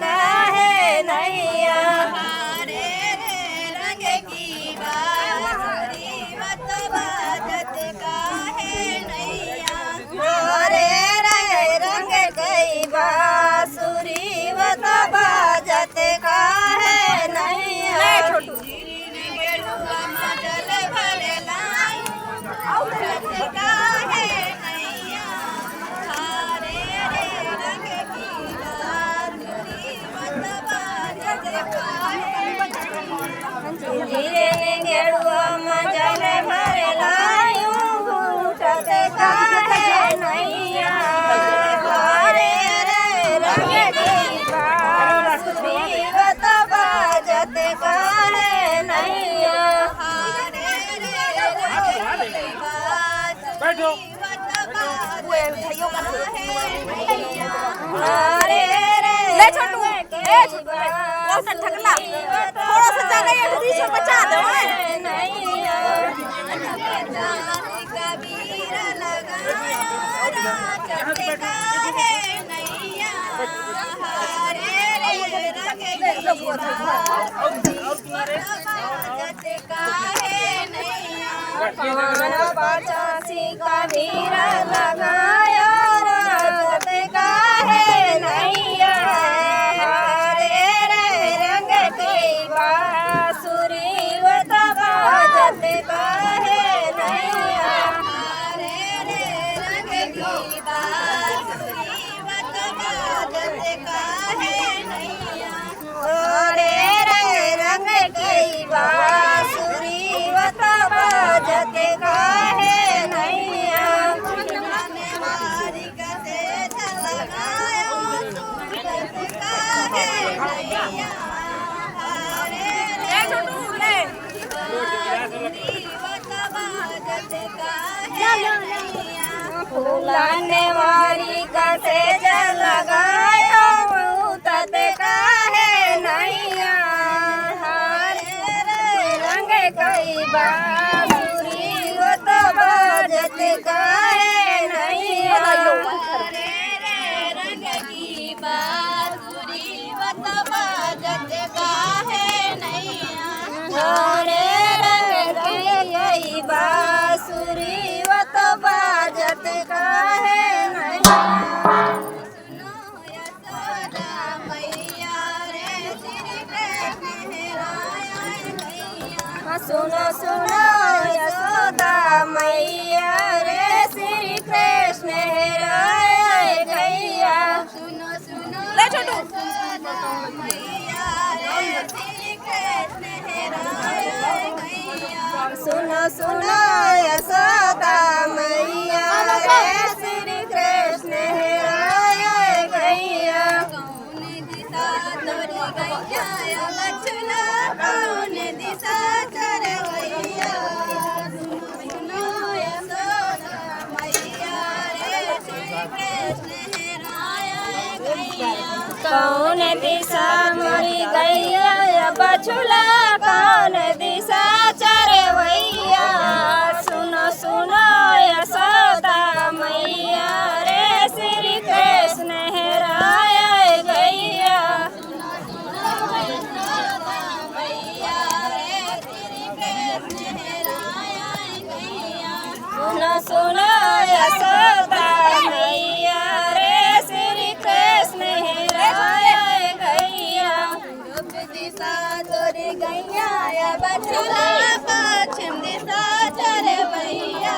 काहे नैया हरे रे रंग की बांसुरी मत बाजत काहे नैया हरे रे रंग की बांसुरी मत बाजत काहे नैया जल भरे लाई औरत काहे नैया हरे रे रंग की बांसुरी मत बाजत काहे धीरे गेरुआ जल भरे लायू उठत काहे नैया हरे रे रंग की बांसुरी मत बाजत काहे नैया हरे रे रंग की बैठो हरे रे ले छोटू लौटन ठकला थोड़ा सा ज्यादा ये बीच में बचा दो नैया कबीर लगाया राजत काहे नैया हरे रे रंग की बाजत काहे नैया पचासी कबीर लगाया राजत काहे नैया हरे रे रंग की बांसुरी मत बाजत काहे नैया हरे रे रंग की बांसुरी मत बाजत काहे नैया हरे रे रंग की बांसुरी मत बाजत काहे नैया मारी कसे लगाया सूरत काहे नैया हरे रे बांसुरी मत बाजत काहे नैया फूलाने वारी कसे लगाया सूरत काहे नैया हरे रे रंग की बांसुरी मत बाजत काहे नैया हरे रे रंग की बांसुरी मत बाजत काहे नैया हरे रे रंग की बांसुरी मत बाजत काहे नैया सुनो यशोदा मैया रे श्री कृष्ण हेराया गैया सुनो सुनो यशोदा मैया रे श्री कृष्ण हेराया गैया सुनो सुनो ले छोटू यशोदा मैया रे श्री कृष्ण हेराया गैया सुनो सुनो यशोदा मैया रे श्री कृष्ण हेराया गैया कौन दिशा तोरी गैया बछला कौन दिशा चरवैया सुनो यशोदा मैया रे श्री कृष्ण हेराया गैया कौन दिशा मोरी गैया बछुला कौन दिशा चरवैया सुनो सुनो यशोदा मैया रे श्री कृष्ण हेराया गैया सुनो सुनो यशोदा मैया रे श्री कृष्ण हेराया गैया सुनो सुनो यशोदा मैया रे श्री कृष्ण हेराया गैया पूर्व दिशा तोरी गैया बछुला पश्चिम दिशा चरवैया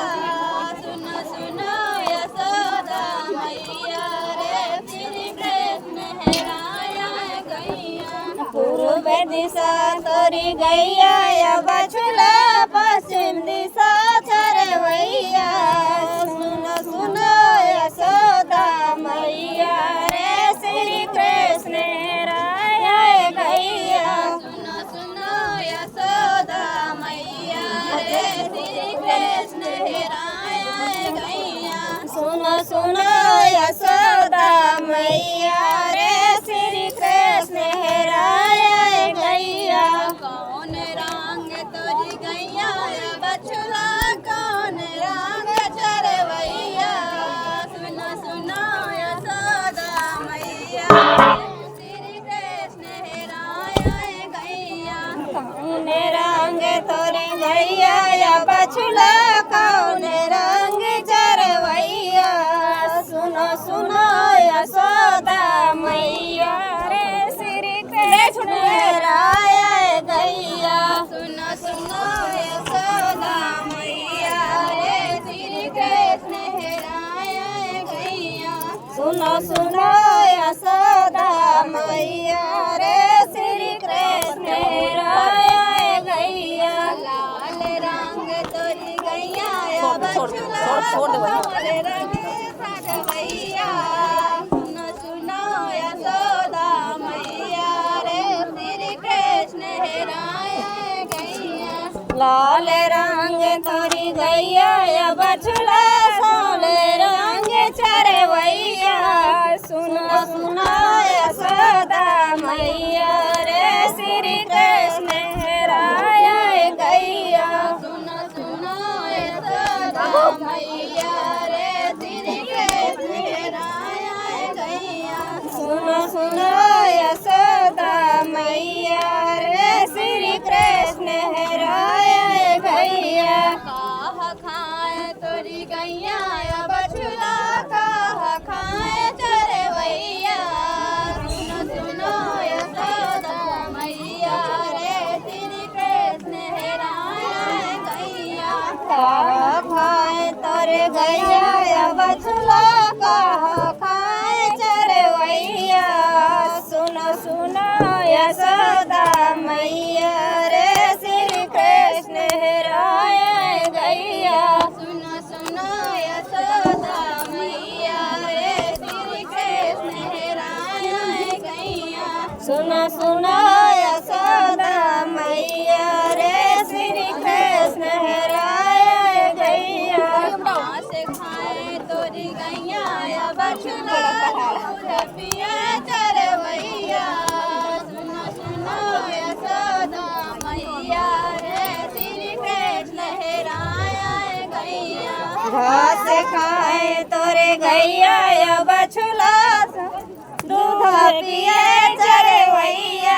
सुनो सुनो यशोदा मैया रे श्री कृष्ण हेराया गैया पूर्व दिशा तोरी गैया बछुला पश्चिम दिशा चरवैया सुनो सुनो यशोदा मैया रे श्री कृष्ण हेराया गैया सुनो सुनो यशोदा मैया रे श्री कृष्ण हेराया गैया सुनो सुनो यशोदा मैया रे श्री कृष्ण हेराया गैया कौन रंग तोरी गैया बछुला कौन रंग चरवैया सुनो सुनो यशोदा मैया श्री सुनो सुनो यशोदा मैया रे श्री कृष्ण राया गैया लाल रंग तोरी गैया बछुला लाल रंग सजवैया सुनो सुनो यशोदा मैया रे श्री कृष्ण राया गैया लाल रंग तोरी गैया बछुला सोले रंग चरवैया सुनो सुनो यशोदा मैया रे श्री कृष्ण राया गैया सुनो सुनो यशोदा मैया रे श्री कृष्ण राया गैया सुनो सुनो यशोदा मैया रे श्री कृष्ण राया गैया काह खाए तोरी गैया बछुला काह खाए चरवैया सुनो सुनो यशोदा मैया रे श्री कृष्ण राया गैया काह खाए तोरे गैया बछुला काह खाए चरवैया सुनो सुनो यशोदा मैया रे श्री कृष्ण राया गैया सुनो सुनो यशोदा मैया रे श्री कृष्ण राया गैया सुनो सुनो यशोदा मैया रे श्री कृष्ण राया गैया से खाए तोरी गैया बछुला पिया चरवैया सुनो सुनो यशोदा मैया रे श्री कृष्ण राया गैया घास खाए तोरे गैया बछुला दूध पिए चरवैया